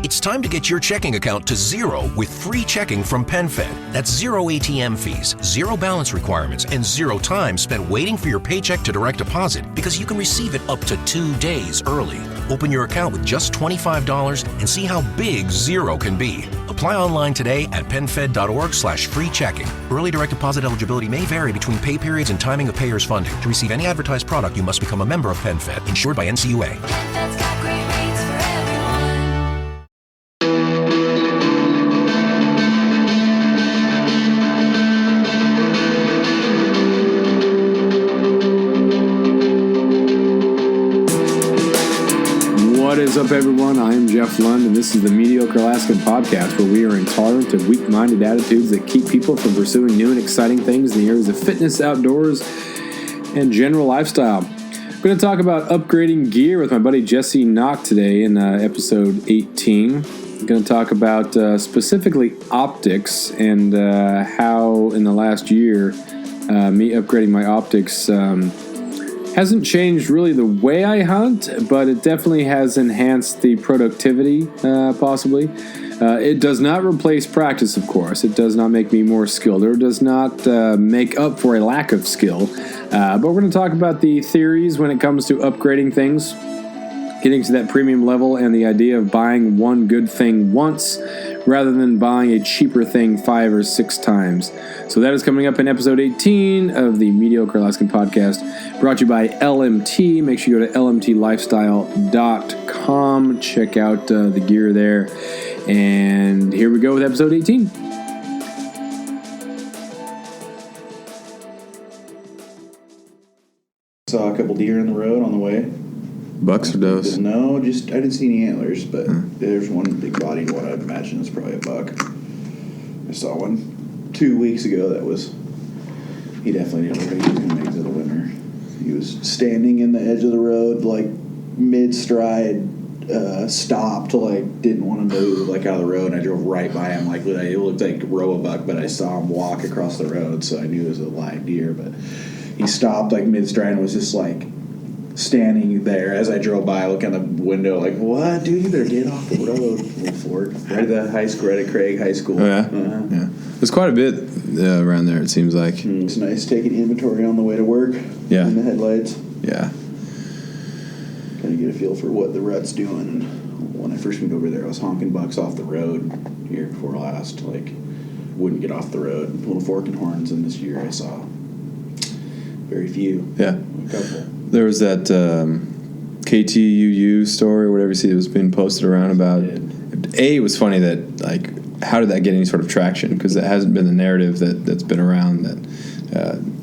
It's time to get your checking account to zero with free checking from PenFed. That's zero ATM fees, zero balance requirements, and zero time spent waiting for your paycheck to direct deposit because you can receive it up to 2 days early. Open your account with just $25 and see how big zero can be. Apply online today at PenFed.org/free checking. Early direct deposit eligibility may vary between pay periods and timing of payers' funding. To receive any advertised product, you must become a member of PenFed, insured by NCUA. PenFed's got great rates for everyone. What is up, everyone? I am Jeff Lund, and this is the Mediocre Alaskan Podcast, where we are intolerant of weak-minded attitudes that keep people from pursuing new and exciting things in the areas of fitness, outdoors, and general lifestyle. I'm going to talk about upgrading gear with my buddy Jesse Knock today in episode 18. I'm going to talk about specifically optics and how in the last year me upgrading my optics hasn't changed really the way I hunt, but it definitely has enhanced the productivity, possibly. It does not replace practice, of course. It does not make me more skilled, or does not make up for a lack of skill. But we're going to talk about the theories when it comes to upgrading things, getting to that premium level, and the idea of buying one good thing once rather than buying a cheaper thing 5 or 6 times. So that is coming up in episode 18 of the Mediocre Alaskan Podcast, brought to you by LMT. Make sure you go to lmtlifestyle.com. Check out the gear there. And here we go with episode 18. Saw a couple deer in the road on the way. Bucks or does? No, I didn't see any antlers, but there's one big bodied one. I'd imagine is probably a buck. I saw one 2 weeks ago that was. He definitely didn't look like he was going to make it to the winter. He was standing in the edge of the road, like mid stride, stopped, like didn't want to move, like out of the road. And I drove right by him, like it looked like Roebuck, but I saw him walk across the road, so I knew it was a live deer. But he stopped like mid stride and was just like standing there as I drove by, looking out the window, like, "What, dude? You better get off the road, little Ford." Right at the high school, right at Craig High School. Oh yeah, yeah. There's quite a bit around there. It seems like it's nice taking inventory on the way to work. Yeah, in the headlights. Yeah, kind of get a feel for what the rut's doing. And when I first moved over there, I was honking bucks off the road here before last. Like, wouldn't get off the road. Little fork and horns, and this year I saw very few. Yeah, a couple. There was that KTUU story or whatever you see that was being posted around about. It was funny that, like, how did that get any sort of traction? Because it hasn't been the narrative that's been around that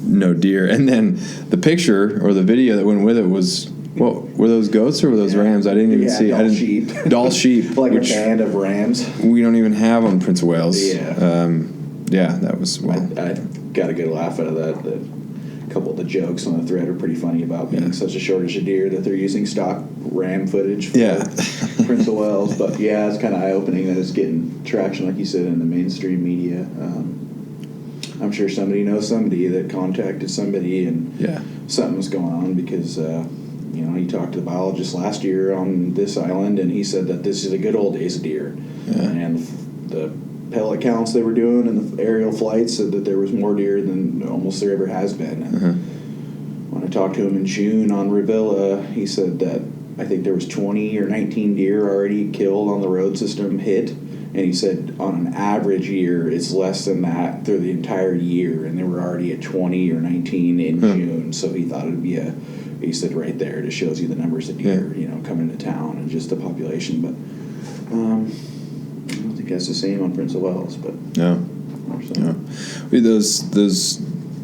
no deer. And then the picture or the video that went with it was, what, were those goats or were those rams? I didn't even see. Doll sheep. Doll sheep. Like a band of rams. We don't even have on Prince of Wales. Yeah. Yeah, that was, well. I got a good laugh out of that. A couple of the jokes on the thread are pretty funny about being such a shortage of deer that they're using stock ram footage for Prince of Wales. But yeah, it's kind of eye-opening that it's getting traction, like you said, in the mainstream media. I'm sure somebody knows somebody that contacted somebody and something was going on because, he talked to the biologist last year on this island and he said that this is the good old days of deer. Yeah. And the pellet counts they were doing and the aerial flights said that there was more deer than almost there ever has been. When I talked to him in June on Revilla, he said that I think there was 20 or 19 deer already killed on the road system hit, and he said on an average year it's less than that through the entire year, and they were already at 20 or 19 in June, so he thought it'd be he said right there, it just shows you the numbers of deer, coming to town and just the population, but I don't think that's the same on Prince of Wales, but no. Those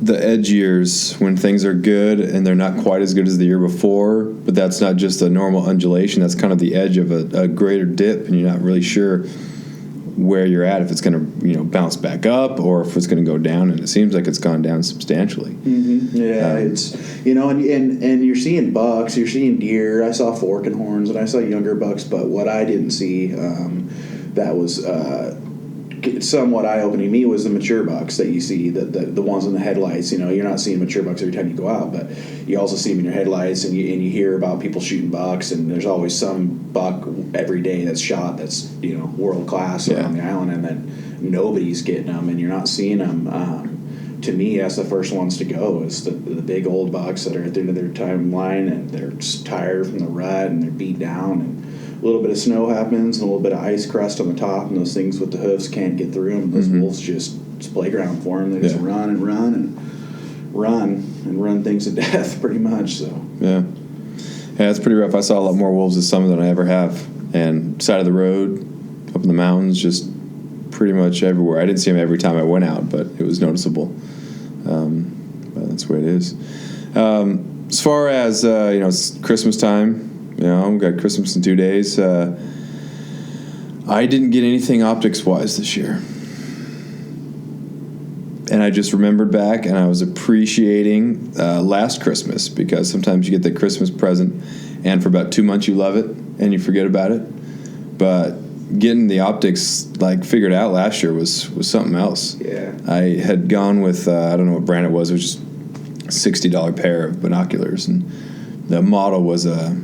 the edge years when things are good and they're not quite as good as the year before, but that's not just a normal undulation. That's kind of the edge of a greater dip, and you're not really sure where you're at, if it's going to bounce back up or if it's going to go down, and it seems like it's gone down substantially. Yeah, it's and you're seeing bucks, you're seeing deer. I saw fork and horns, and I saw younger bucks, but what I didn't see that was somewhat eye-opening to me was the mature bucks that you see, the ones in the headlights. You know, you're not seeing mature bucks every time you go out, but you also see them in your headlights, and you hear about people shooting bucks, and there's always some buck every day that's shot that's, you know, world class on the island, and then nobody's getting them, and you're not seeing them. To me, that's the first ones to go, is the big old bucks that are at the end of their timeline, and they're just tired from the rut, and they're beat down, and a little bit of snow happens, and a little bit of ice crust on the top, and those things with the hoofs can't get through them. Those wolves it's playground for them. They just run and run and run things to death, pretty much. So yeah, it's pretty rough. I saw a lot more wolves this summer than I ever have, and side of the road, up in the mountains, just pretty much everywhere. I didn't see them every time I went out, but it was noticeable. But that's the way it is. As far as it's Christmas time. You know, we've got Christmas in 2 days. I didn't get anything optics-wise this year. And I just remembered back, and I was appreciating last Christmas, because sometimes you get the Christmas present, and for about 2 months you love it, and you forget about it. But getting the optics, figured out last year was something else. Yeah. I had gone with, I don't know what brand it was just a $60 pair of binoculars, and the model was a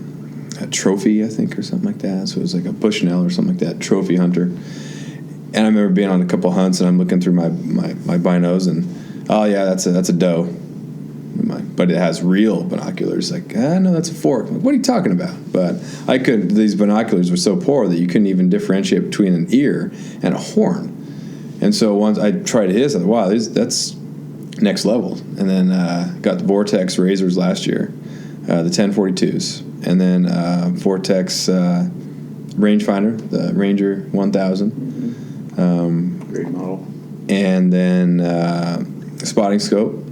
Trophy, I think, or something like that. So it was like a Bushnell or something like that, Trophy Hunter. And I remember being on a couple hunts, and I'm looking through my binos, and oh yeah, that's a doe. But it has real binoculars. No, that's a fork. I'm like, what are you talking about? But these binoculars were so poor that you couldn't even differentiate between an ear and a horn. And so once I tried his, I thought, wow, that's next level. And then got the Vortex Razors last year, the 1042s. And then Vortex rangefinder, the Ranger 1000. Great model. And then spotting scope.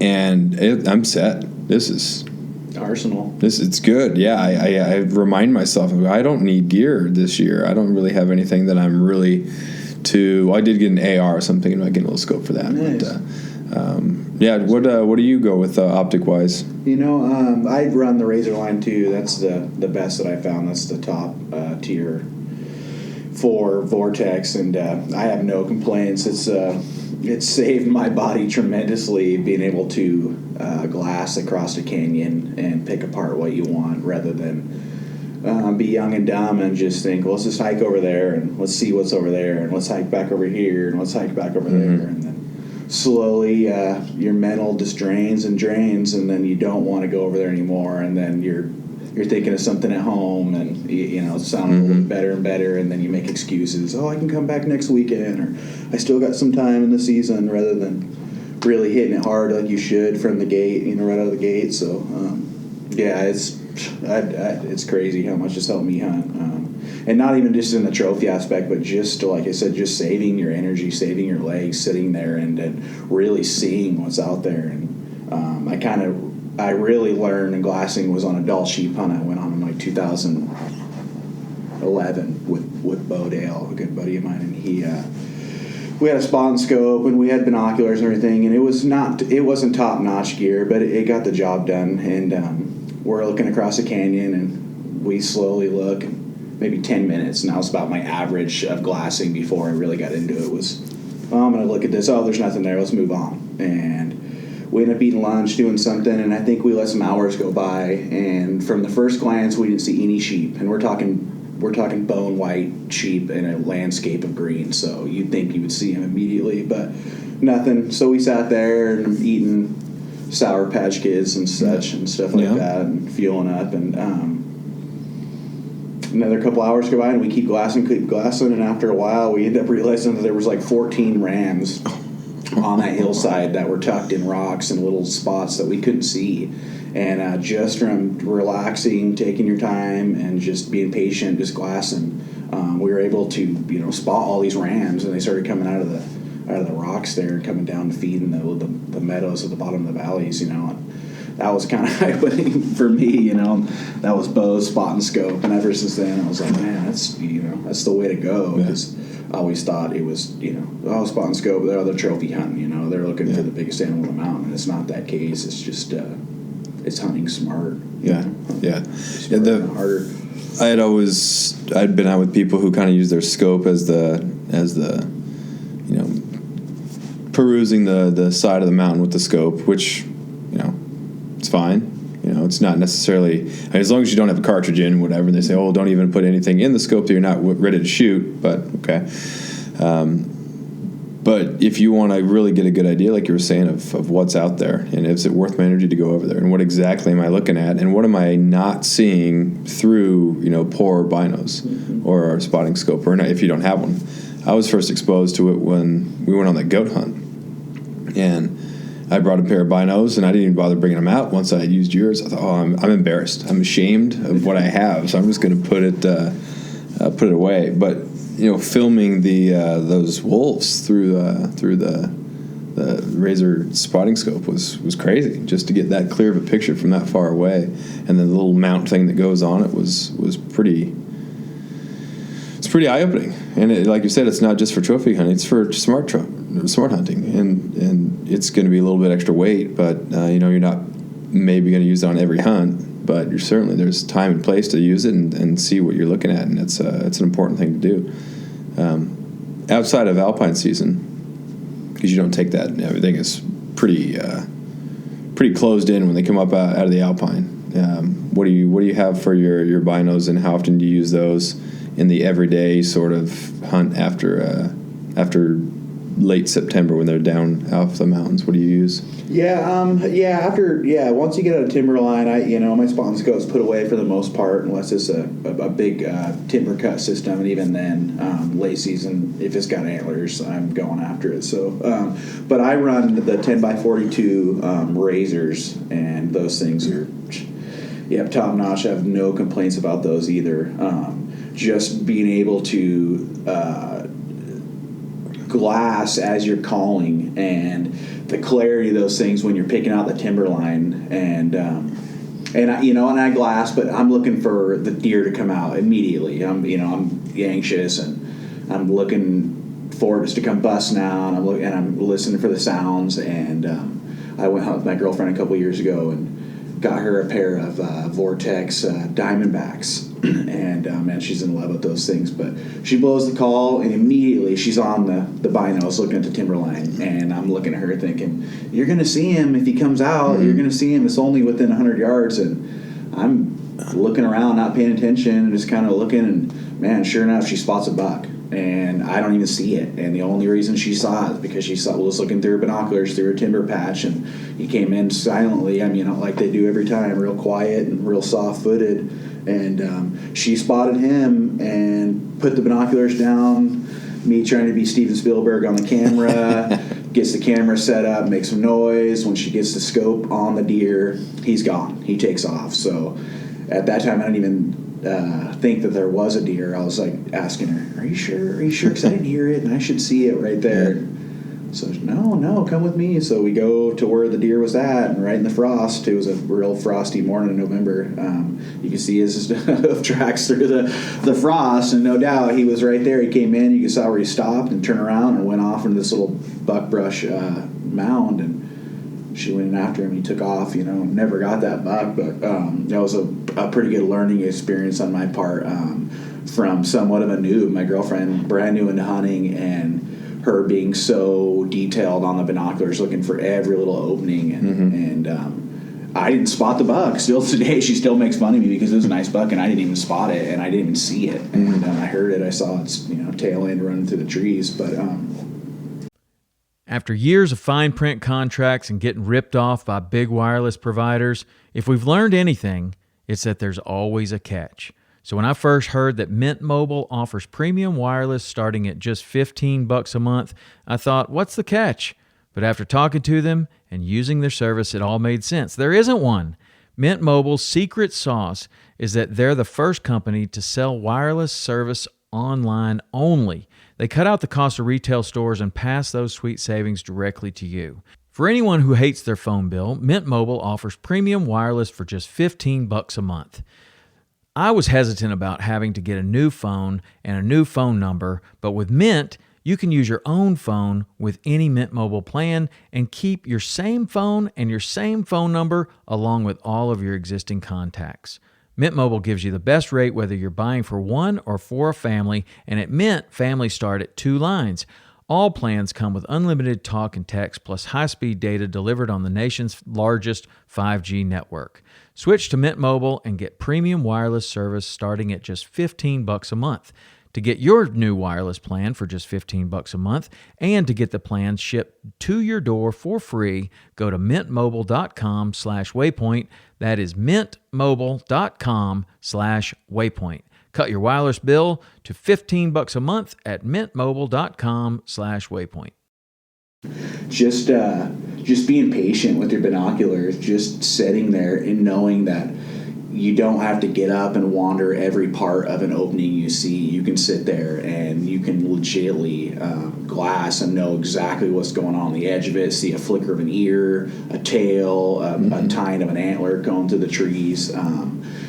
And I'm set. This is Arsenal. It's good. Yeah, I remind myself, I don't need gear this year. I don't really have anything that I'm really I did get an AR, so I'm thinking about getting a little scope for that. Nice. But, what do you go with optic-wise? You know, I run the Razor line too. That's the best that I found. That's the top tier for Vortex, and I have no complaints. It's saved my body tremendously being able to glass across a canyon and pick apart what you want, rather than be young and dumb and just think, well, let's just hike over there and let's see what's over there, and let's hike back over here and let's hike back over there, and then slowly your mental just drains, and then you don't want to go over there anymore, and then you're thinking of something at home, and it's sounding a little bit better and better, and then you make excuses. Oh, I can come back next weekend, or I still got some time in the season, rather than really hitting it hard like you should from the gate, right out of the gate. So, it's crazy how much it's helped me hunt, and not even just in the trophy aspect, but just like I said, just saving your energy, saving your legs, sitting there and really seeing what's out there. And I really learned, and glassing was on a Dall sheep hunt I went on in 2011 with Bo Dale, a good buddy of mine, and we had a spot and scope, and we had binoculars and everything, and it wasn't top notch gear, but it got the job done. And we're looking across a canyon, and we slowly look, maybe 10 minutes, and that was about my average of glassing before I really got into it. Was, I'm going to look at this. Oh, there's nothing there. Let's move on. And we ended up eating lunch, doing something, and I think we let some hours go by. And from the first glance, we didn't see any sheep. And we're talking bone white sheep in a landscape of green. So you'd think you would see them immediately, but nothing. So we sat there and eating Sour Patch Kids and such and stuff like that, and fueling up. And another couple hours go by, and we keep glassing. And after a while, we end up realizing that there was 14 rams on that hillside that were tucked in rocks and little spots that we couldn't see. And just from relaxing, taking your time, and just being patient, just glassing, we were able to spot all these rams, and they started coming out of the rocks there and coming down to feed in the meadows at the bottom of the valleys. And that was kind of eye-opening for me. That was Bo's spot and scope, and ever since then I was like, man, that's the way to go. Because I always thought it was, spot and scope, they're trophy hunting, they're looking for the biggest animal on the mountain. It's not that case. It's just, it's hunting smart. Yeah. Smarter and harder. I'd been out with people who kind of use their scope as the perusing the side of the mountain with the scope, which it's fine. It's not necessarily, as long as you don't have a cartridge in, whatever. They say, don't even put anything in the scope that you're not ready to shoot. But okay. But if you want to really get a good idea, like you were saying, of what's out there, and is it worth my energy to go over there, and what exactly am I looking at, and what am I not seeing through poor binos or a spotting scope, or not, if you don't have one. I was first exposed to it when we went on that goat hunt, and I brought a pair of binos, and I didn't even bother bringing them out. Once I had used yours, I thought, I'm embarrassed. I'm ashamed of what I have, so I'm just going to put it away. But filming those wolves through the Razor spotting scope was crazy. Just to get that clear of a picture from that far away, and then the little mount thing that goes on it was pretty. It's pretty eye opening, and like you said, it's not just for trophy hunting; it's for smart hunting, and it's going to be a little bit extra weight, but you're not maybe going to use it on every hunt, but there's time and place to use it and see what you're looking at, and it's an important thing to do. Outside of alpine season, because you don't take that, everything is pretty closed in when they come up out of the alpine. What do you have for your binos, and how often do you use those in the everyday sort of hunt after late September when they're down off the mountains? What do you use? Once you get out of timberline, my spotting scope is put away for the most part, unless it's a big timber cut system, and even then, late season, if it's got antlers, I'm going after it. So, but I run the 10x42 razors, and those things are top notch. I have no complaints about those either. Just being able to glass as you're calling, and the clarity of those things when you're picking out the timberline, and I glass, but I'm looking for the deer to come out immediately. I'm anxious, and I'm looking for it to come busting out, and I'm listening for the sounds, and I went out with my girlfriend a couple years ago and got her a pair of Vortex Diamondbacks. And she's in love with those things. But she blows the call, and immediately she's on the binos looking at the timberline. And I'm looking at her thinking, you're going to see him if he comes out. You're going to see him. It's only within 100 yards. And I'm looking around, not paying attention, and just kind of looking. And, man, sure enough, she spots a buck. And I don't even see it. And the only reason she saw it is because she was looking through her binoculars through her timber patch, and he came in silently, like they do every time, real quiet and real soft-footed. And she spotted him and put the binoculars down, me trying to be Steven Spielberg on the camera, gets the camera set up, makes some noise. When she gets the scope on the deer, he's gone. He takes off. So at that time, I didn't even think that there was a deer. I was like asking her, are you sure? Because I didn't hear it, and I should see it right there. Yeah. So, no, come with me. So we go to where the deer was at, and right in the frost. It was a real frosty morning in November. You can see his hoof tracks through the frost, and no doubt he was right there. He came in, you saw where he stopped and turned around and went off into this little buckbrush mound, and she went in after him. He took off, never got that buck, but that was a pretty good learning experience on my part from somewhat of a noob. My girlfriend, brand new into hunting, and her being so detailed on the binoculars, looking for every little opening, and I didn't spot the buck. Still today, she still makes fun of me because it was a nice buck, and I didn't even spot it, and I didn't even see it. And I heard it. I saw its tail end running through the trees. But after years of fine print contracts and getting ripped off by big wireless providers, if we've learned anything, it's that there's always a catch. So when I first heard that Mint Mobile offers premium wireless starting at just $15 a month, I thought, what's the catch? But after talking to them and using their service, it all made sense. There isn't one. Mint Mobile's secret sauce is that they're the first company to sell wireless service online only. They cut out the cost of retail stores and pass those sweet savings directly to you. For anyone who hates their phone bill, Mint Mobile offers premium wireless for just $15 a month. I was hesitant about having to get a new phone and a new phone number, but with Mint, you can use your own phone with any Mint Mobile plan and keep your same phone and your same phone number along with all of your existing contacts. Mint Mobile gives you the best rate whether you're buying for one or for a family, and at Mint, families start at 2 lines. All plans come with unlimited talk and text plus high-speed data delivered on the nation's largest 5G network. Switch to Mint Mobile and get premium wireless service starting at just $15 a month. To get your new wireless plan for just $15 a month and to get the plan shipped to your door for free, go to mintmobile.com/waypoint. That is mintmobile.com/waypoint. Cut your wireless bill to $15 a month at mintmobile.com/waypoint. Just being patient with your binoculars, just sitting there and knowing that you don't have to get up and wander every part of an opening you see. You can sit there and you can legitimately glass and know exactly what's going on the edge of it, see a flicker of an ear, a tail, a tine of an antler going through the trees.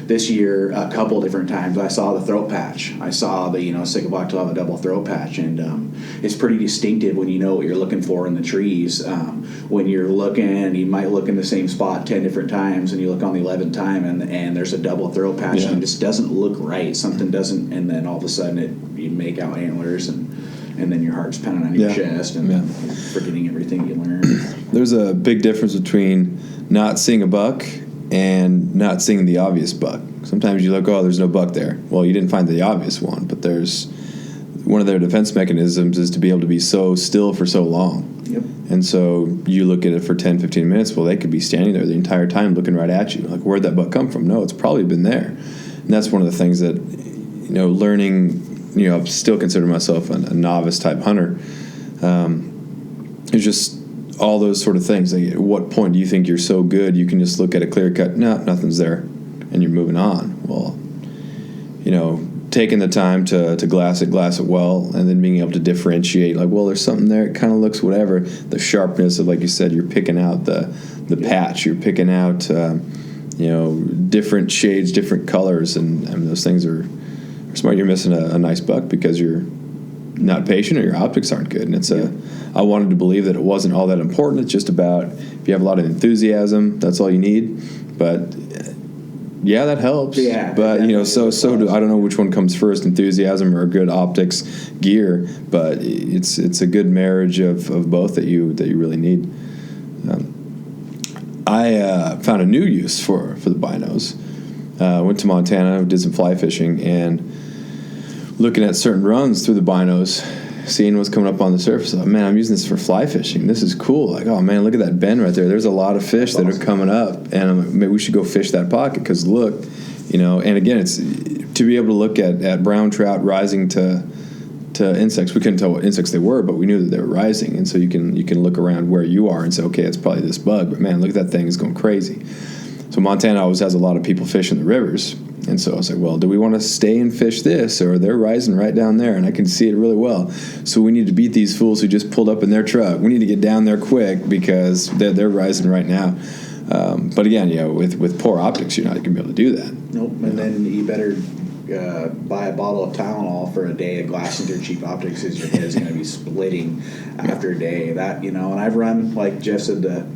This year, a couple different times, I saw the throat patch. I saw the Sycamore double throat patch, and it's pretty distinctive when you know what you're looking for in the trees. When you're looking, you might look in the same spot 10 different times, and you look on the 11th time, and there's a double throat patch, and it just doesn't look right. Something doesn't, and then all of a sudden you make out antlers, and then your heart's pounding on your chest, and forgetting everything you learned. There's a big difference between not seeing a buck and not seeing the obvious buck. Sometimes you look, oh, there's no buck there. Well, you didn't find the obvious one, but there's one of their defense mechanisms is to be able to be so still for so long. Yep. And so you look at it for 10, 15 minutes, well, they could be standing there the entire time looking right at you. Like, where'd that buck come from? No, it's probably been there. And that's one of the things that, learning, I still consider myself a novice type hunter. It's just all those sort of things. Like, at what point do you think you're so good you can just look at a clear cut, no, nothing's there, and you're moving on? Well, taking the time to glass it well, and then being able to differentiate, like, well, there's something there, it kind of looks whatever. The sharpness of, like you said, you're picking out the patch, you're picking out, different shades, different colors, and those things are smart. You're missing a nice buck because you're not patient or your optics aren't good. And I wanted to believe that it wasn't all that important. It's just about if you have a lot of enthusiasm, that's all you need. But yeah, that helps. Yeah, but so do I don't know which one comes first, enthusiasm or good optics gear. But it's a good marriage of both that you really need. I found a new use for the binos. Went to Montana, did some fly fishing, and looking at certain runs through the binos, seeing what's coming up on the surface. Oh, man, I'm using this for fly fishing. This is cool. Like, oh, man, look at that bend right there. There's a lot of fish that are coming up, and I'm like, maybe we should go fish that pocket because look, and again, it's to be able to look at brown trout rising to insects. We couldn't tell what insects they were, but we knew that they were rising, and so you can look around where you are and say, okay, it's probably this bug, but man, look at that thing, it's going crazy. So Montana always has a lot of people fishing the rivers. And so I was like, well, do we want to stay and fish this, or they're rising right down there, and I can see it really well. So we need to beat these fools who just pulled up in their truck. We need to get down there quick because they're rising right now. But again, with poor optics, you're not going to be able to do that. Nope. And then you better buy a bottle of Tylenol for a day of glassing through cheap optics because your head's going to be splitting after a day. That and I've run, like Jeff said, the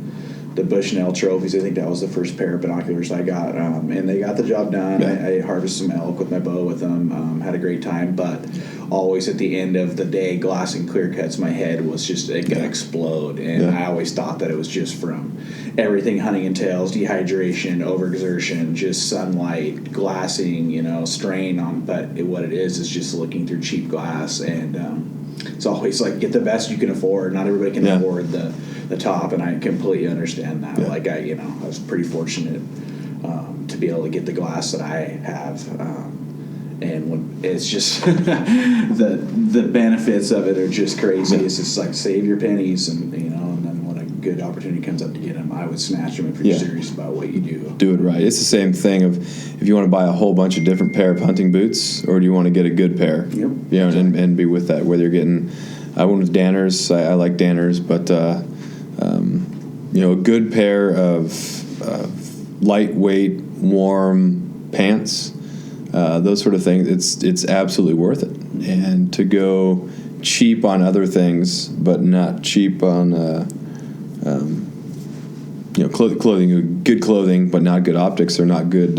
Bushnell trophies. I think that was the first pair of binoculars I got, and they got the job done. Yeah. I harvested some elk with my bow with them, had a great time, but always at the end of the day, glassing clear cuts, my head was just, it could explode, and I always thought that it was just from everything hunting entails, dehydration, overexertion, just sunlight, glassing, strain on, but what it is just looking through cheap glass, and it's always like, get the best you can afford. Not everybody can afford the top, and I completely understand that. Like I was pretty fortunate to be able to get the glass that I have, and when it's just the benefits of it are just crazy. It's just like save your pennies, and and then when a good opportunity comes up to get them, I would snatch them if you're serious about what you do. Do it right. It's the same thing of if you want to buy a whole bunch of different pair of hunting boots, or do you want to get a good pair? Yep. And be with that. Whether you're getting, I went with Danners. I like Danners, but a good pair of lightweight, warm pants, those sort of things. It's absolutely worth it. And to go cheap on other things, but not cheap on clothing. Good clothing, but not good optics, or not good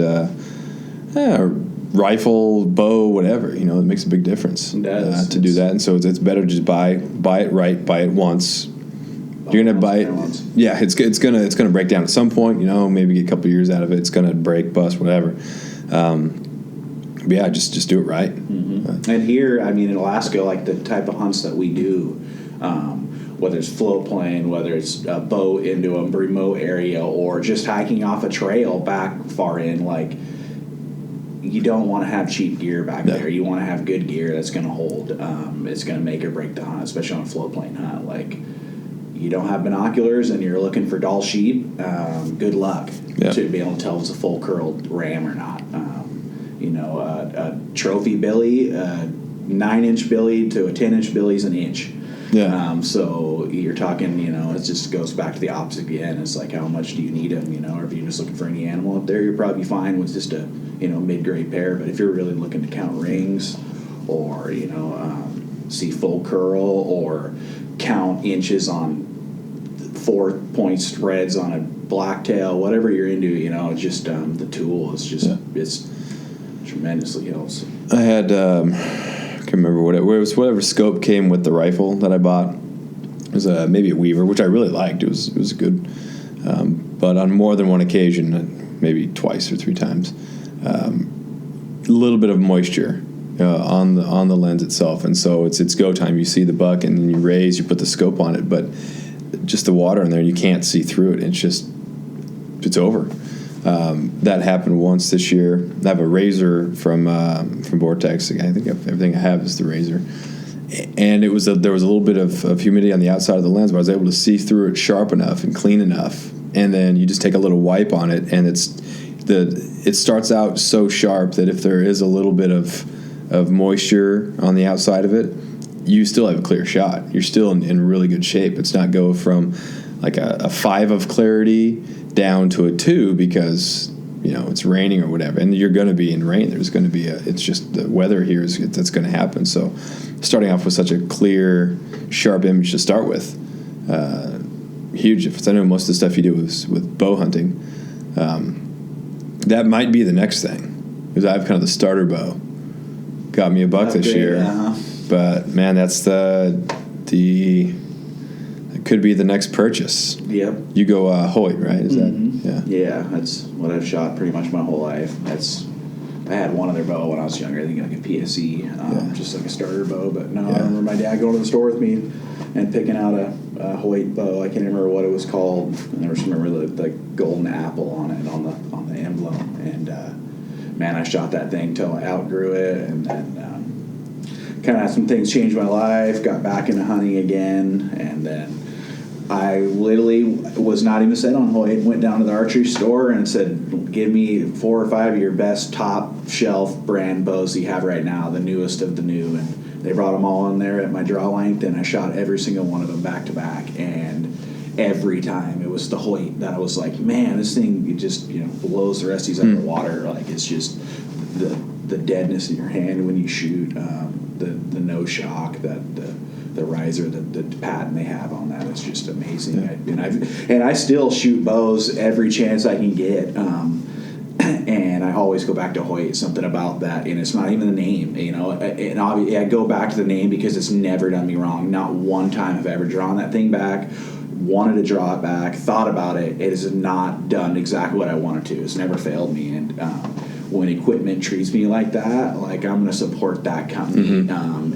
rifle, bow, whatever. It makes a big difference It does. to do that. And so it's better to just buy it right, buy it once. You're gonna buy it. Once. Yeah, it's gonna break down at some point. Maybe get a couple years out of it. It's gonna break, bust, whatever. But yeah, just do it right. Mm-hmm. And here, in Alaska, like the type of hunts that we do, whether it's float plane, whether it's a boat into a remote area, or just hiking off a trail back far in, like, you don't want to have cheap gear back there. You want to have good gear that's going to hold. It's going to make or break the hunt, especially on a float plane hunt. Like, you don't have binoculars and you're looking for Dall sheep, good luck to be able to tell if it's a full curled ram or not. A trophy billy, 9-inch billy to a 10-inch billy is an inch. Yeah. So you're talking, it just goes back to the opposite again. It's like, how much do you need them, or if you're just looking for any animal up there, you're probably fine with just a, mid-grade pair. But if you're really looking to count rings or, see full curl or count inches on 4-point spreads on a blacktail, whatever you're into, just the tool is just, it's tremendously helps. I had, I can't remember what it was, whatever scope came with the rifle that I bought. It was maybe a Weaver, which I really liked. It was good. But on more than one occasion, maybe twice or 3 times, a little bit of moisture on the lens itself. And so it's go time. You see the buck and then you put the scope on it, but just the water in there, you can't see through it. It's over. That happened once this year. I have a Razor from Vortex. I think everything I have is the Razor. And there was a little bit of humidity on the outside of the lens, but I was able to see through it sharp enough and clean enough. And then you just take a little wipe on it, and it starts out so sharp that if there is a little bit of moisture on the outside of it, you still have a clear shot. You're still in really good shape. It's not go from like a 5 of clarity down to a 2 because it's raining or whatever, and you're going to be in rain. There's going to be it's just the weather here that's going to happen. So starting off with such a clear, sharp image to start with, huge difference. I know most of the stuff you do is with bow hunting. That might be the next thing, because I have kind of the starter bow. Got me a buck this year, but man, that's it could be the next purchase. Yep. You go Hoyt, right? Is that? Yeah, that's what I've shot pretty much my whole life. I had one other bow when I was younger. I think like a PSE, just like a starter bow. But no, I remember my dad going to the store with me and picking out a Hoyt bow. I can't remember what it was called. And I just remember the golden apple on it on the emblem. And man, I shot that thing till I outgrew it, and then kind of had some things change my life. Got back into hunting again, and then I literally was not even set on Hoyt. Went down to the archery store and said, give me 4 or 5 of your best top shelf brand bows that you have right now, the newest of the new. And they brought them all in there at my draw length, and I shot every single one of them back to back. And every time it was the Hoyt that I was like, man, this thing, it just blows the rest of these out of the water. Like, it's just the deadness in your hand when you shoot, the no shock, the riser, the pattern they have on that is just amazing. And I still shoot bows every chance I can get, and I always go back to Hoyt. Something about that, and it's not even the name, And I go back to the name because it's never done me wrong. Not one time have I ever drawn that thing back, wanted to draw it back, thought about it. It has not done exactly what I wanted to. It's never failed me, and when equipment treats me like that, like, I'm going to support that company.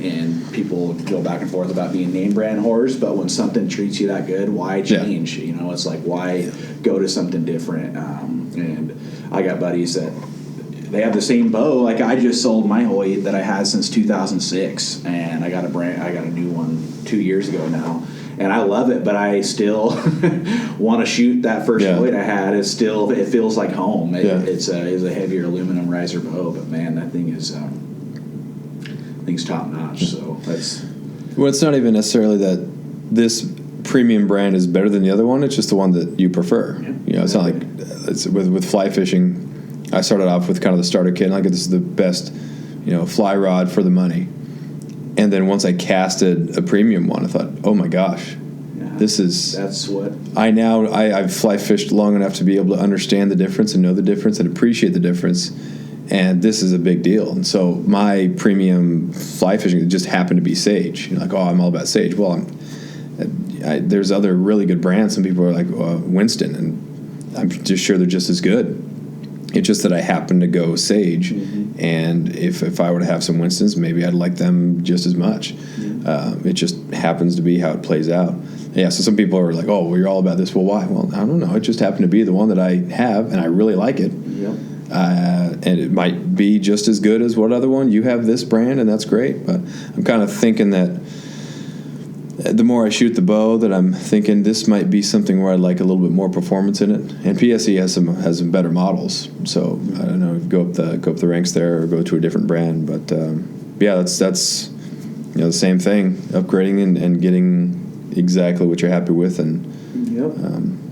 And people go back and forth about being name brand whores, but when something treats you that good, why change? It's like, why go to something different? And I got buddies that they have the same bow. Like, I just sold my Hoyt that I had since 2006, and I got a new one 2 years ago now. And I love it, but I still want to shoot that first Hoyt I had. It feels like home. It's a heavier aluminum riser bow, but man, that thing is thing's top notch. So that's. Well, it's not even necessarily that this premium brand is better than the other one. It's just the one that you prefer. It's not like it's with fly fishing. I started off with kind of the starter kit. And this is the best, fly rod for the money. And then once I casted a premium one, I thought, oh my gosh, that's what I've fly fished long enough to be able to understand the difference and know the difference and appreciate the difference. And this is a big deal. And so my premium fly fishing just happened to be Sage. You're like, oh, I'm all about Sage. Well, there's other really good brands. Some people are like Winston, and I'm just sure they're just as good. It's just that I happen to go Sage, and if I were to have some Winstons, maybe I'd like them just as much. It just happens to be how it plays out. Yeah, so some people are like, oh, well, you're all about this. Well, why? Well, I don't know. It just happened to be the one that I have, and I really like it. Yep. And it might be just as good as what other one. You have this brand, and that's great. But I'm kind of thinking that the more I shoot the bow, that I'm thinking this might be something where I'd like a little bit more performance in it. And PSE has some better models, so I don't know, go up the ranks there or go to a different brand. But yeah, that's the same thing, upgrading and getting exactly what you're happy with. And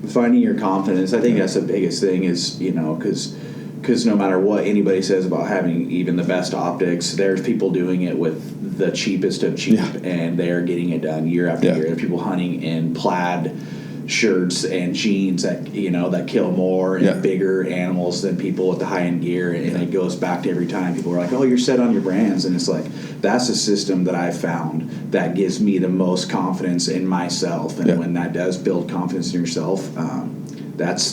finding your confidence. I think that's the biggest thing is, because no matter what anybody says about having even the best optics, there's people doing it with the cheapest of cheap, and they're getting it done year after year. There are people hunting in plaid shirts and jeans that that kill more and bigger animals than people with the high-end gear, and it goes back to every time people are like, oh, you're set on your brands, and it's like, that's a system that I've found that gives me the most confidence in myself, and when that does build confidence in yourself,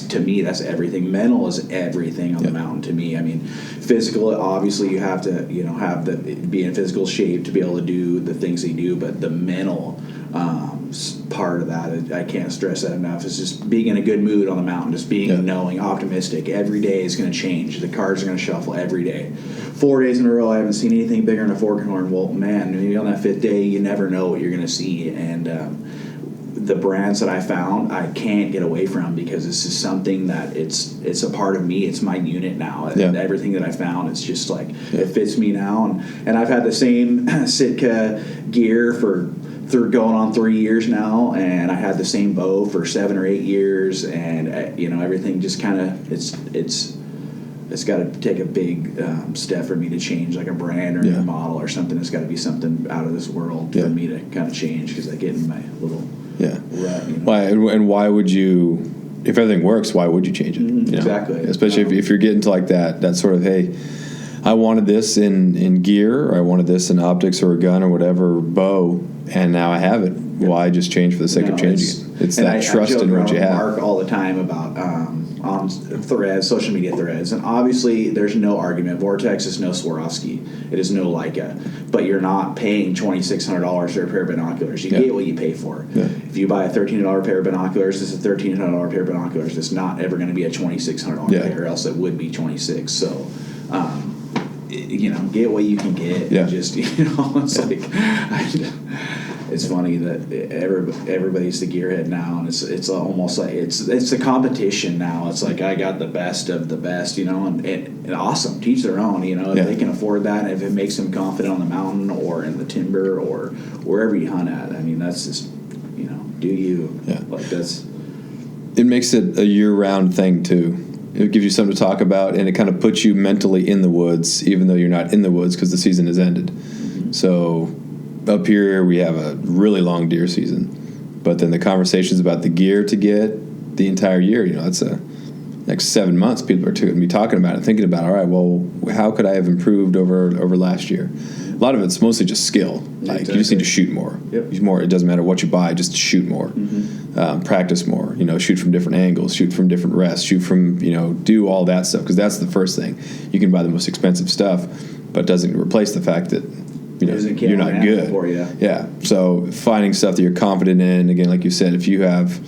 to me, that's everything. Mental is everything on the mountain to me. I mean, physical, obviously you have to, be in physical shape to be able to do the things they do, but the mental part of that, I can't stress that enough. It's just being in a good mood on the mountain, just being knowing, optimistic. Every day is going to change. The cards are going to shuffle every day. 4 days in a row, I haven't seen anything bigger than a fork and horn. Well, man, maybe on that 5th day, you never know what you're going to see. And the brands that I found, I can't get away from, because this is something that it's a part of me. It's my unit now. And everything that I found, it's just like it fits me now. And I've had the same Sitka gear for going on 3 years now, and I had the same bow for 7 or 8 years, and everything just kind of it's got to take a big step for me to change, like a brand or a model or something. It's got to be something out of this world for me to kind of change, because I get in my little rut. Why, and why would you? If everything works, why would you change it? Exactly. Especially if you're getting to like that sort of, hey, I wanted this in gear, or I wanted this in optics or a gun or whatever bow, and now I have it. Why just change for the sake of changing it? It's that trust in what you have. I Mark all the time about on threads, social media threads, and obviously there's no argument. Vortex is no Swarovski. It is no Leica. But you're not paying $2,600 for a pair of binoculars. You get what you pay for. Yeah. If you buy a $1,300 pair of binoculars, this is a $1,300 pair of binoculars. It's not ever going to be a $2,600 pair, or else it would be $2,600. So, get what you can get. Yeah. Just, it's like, it's funny that everybody's the gearhead now, and it's almost like it's a competition now. It's like, I got the best of the best, and awesome. Teach their own, if they can afford that, and if it makes them confident on the mountain or in the timber or wherever you hunt at. I mean, that's just, do you. Yeah. Like that's. It makes it a year-round thing too. It gives you something to talk about, and it kind of puts you mentally in the woods, even though you're not in the woods because the season has ended. Mm-hmm. So up here we have a really long deer season, but then the conversations about the gear to get the entire year, that's a next 7 months people are going to be talking about it, thinking about, all right, well, how could I have improved over last year? A lot of it's mostly just skill. Like, you just need to shoot more. Yep. It doesn't matter what you buy, just shoot more. Mm-hmm. Practice more. Shoot from different angles, shoot from different rests, shoot from, do all that stuff, because that's the first thing. You can buy the most expensive stuff, but it doesn't replace the fact that you're not good. For you. Yeah. So finding stuff that you're confident in, again, like you said, if you have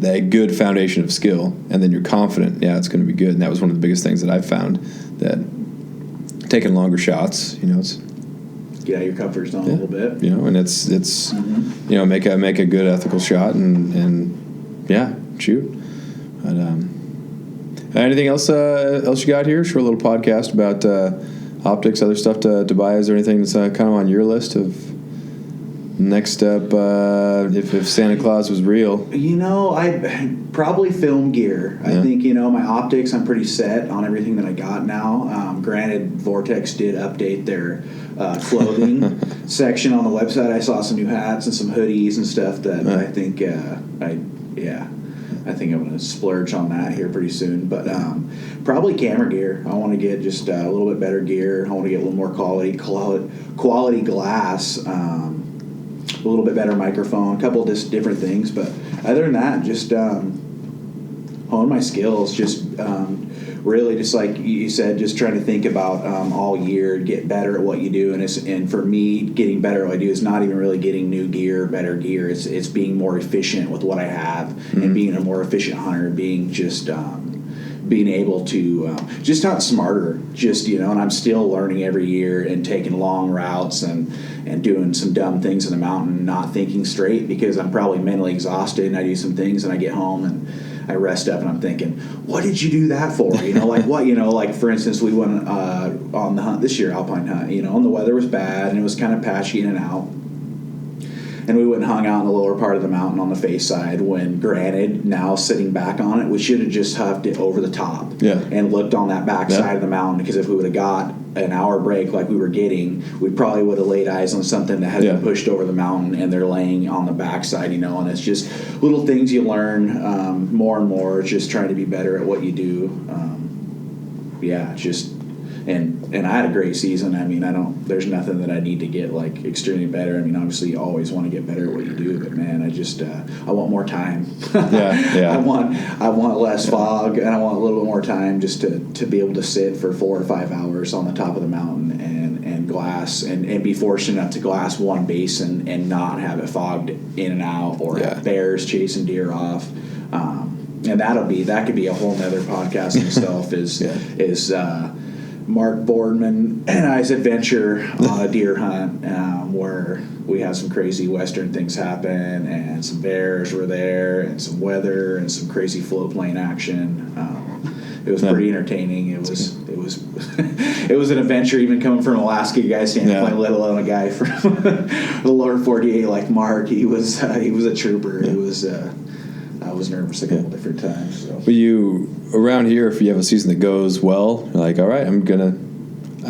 that good foundation of skill and then you're confident, it's going to be good. And that was one of the biggest things that I found, that taking longer shots, it's get out of your comfort zone a little bit, and it's mm-hmm. Make a good ethical shot and shoot. But anything else you got here? Short little podcast about optics, other stuff to buy. Is there anything that's kind of on your list of next step if Santa Claus was real? I probably film gear. I think, my optics, I'm pretty set on everything that I got now. Granted, Vortex did update their clothing section on the website. I saw some new hats and some hoodies and stuff that I think I think I'm going to splurge on that here pretty soon. But probably camera gear. I want to get just a little bit better gear. I want to get a little more quality glass, a little bit better microphone, a couple of just different things. But other than that, just hone my skills. Just really, just like you said, just trying to think about all year, get better at what you do. And for me, getting better at what I do is not even really getting new gear, better gear. It's being more efficient with what I have and being a more efficient hunter, being just being able to just hunt smarter, just, and I'm still learning every year and taking long routes and doing some dumb things in the mountain, not thinking straight because I'm probably mentally exhausted, and I do some things and I get home and I rest up and I'm thinking, what did you do that for? Like what, like for instance, we went on the hunt this year, alpine hunt, and the weather was bad and it was kind of patchy in and out. And we went and hung out in the lower part of the mountain on the face side when, granted, now sitting back on it, we should have just huffed it over the top and looked on that back side of the mountain, because if we would have got an hour break like we were getting, we probably would have laid eyes on something that had been pushed over the mountain and they're laying on the backside, and it's just little things you learn more and more, just trying to be better at what you do. And I had a great season. I mean, there's nothing that I need to get like extremely better. I mean, obviously you always want to get better at what you do, but man, I want more time. I want less fog, and I want a little bit more time just to be able to sit for 4 or 5 hours on the top of the mountain and glass and be fortunate enough to glass one basin and not have it fogged in and out or have bears chasing deer off. And that could be a whole nother podcast in itself is Mark Boardman and I's adventure on a deer hunt where we had some crazy western things happen, and some bears were there, and some weather, and some crazy float plane action. It was pretty entertaining. It was it was an adventure, even coming from Alaska guy standing plane, let alone a guy from the lower 48 like Mark. He was a trooper. It was. I was nervous a couple different times. So. But you, around here, if you have a season that goes well, you're like, all right, I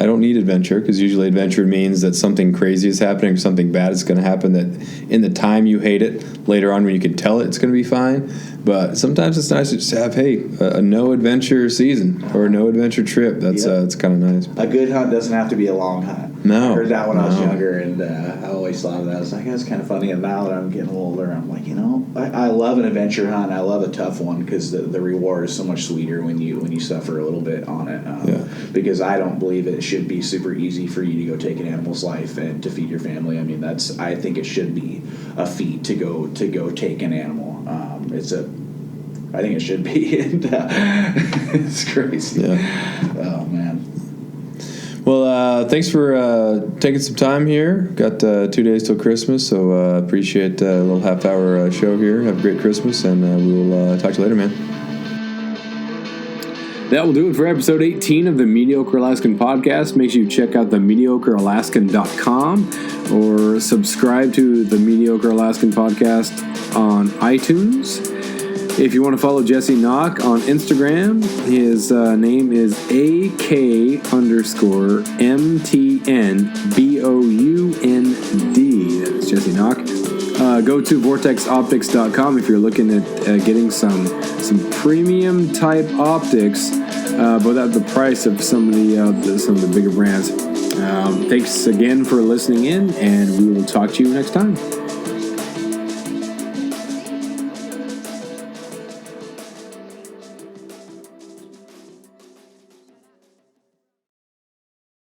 don't need adventure, because usually adventure means that something crazy is happening or something bad is going to happen that in the time you hate it, later on when you can tell it's going to be fine. But sometimes it's nice to just have, a no adventure season or a no adventure trip. That's kind of nice. A good hunt doesn't have to be a long hunt. No. I heard that when I was younger, and I always thought of that. I was like, that's kind of funny. And now that I'm getting older, I'm like, I love an adventure hunt. I love a tough one, because the reward is so much sweeter when you suffer a little bit on it. Because I don't believe it should be super easy for you to go take an animal's life and to feed your family. I mean, I think it should be a feat to go take an animal. I think it should be. It's crazy. Yeah. Oh man. Well, thanks for taking some time here. Got 2 days till Christmas, so appreciate a little half-hour show here. Have a great Christmas, and we will talk to you later, man. That will do it for episode 18 of the Mediocre Alaskan Podcast. Make sure you check out the MediocreAlaskan.com or subscribe to the Mediocre Alaskan Podcast on iTunes. If you want to follow Jesse Knock on Instagram, his name is AK_MTNBOUND. That's Jesse Knock. Go to vortexoptics.com if you're looking at getting some premium type optics, but at the price of some of the bigger brands. Thanks again for listening in, and we will talk to you next time.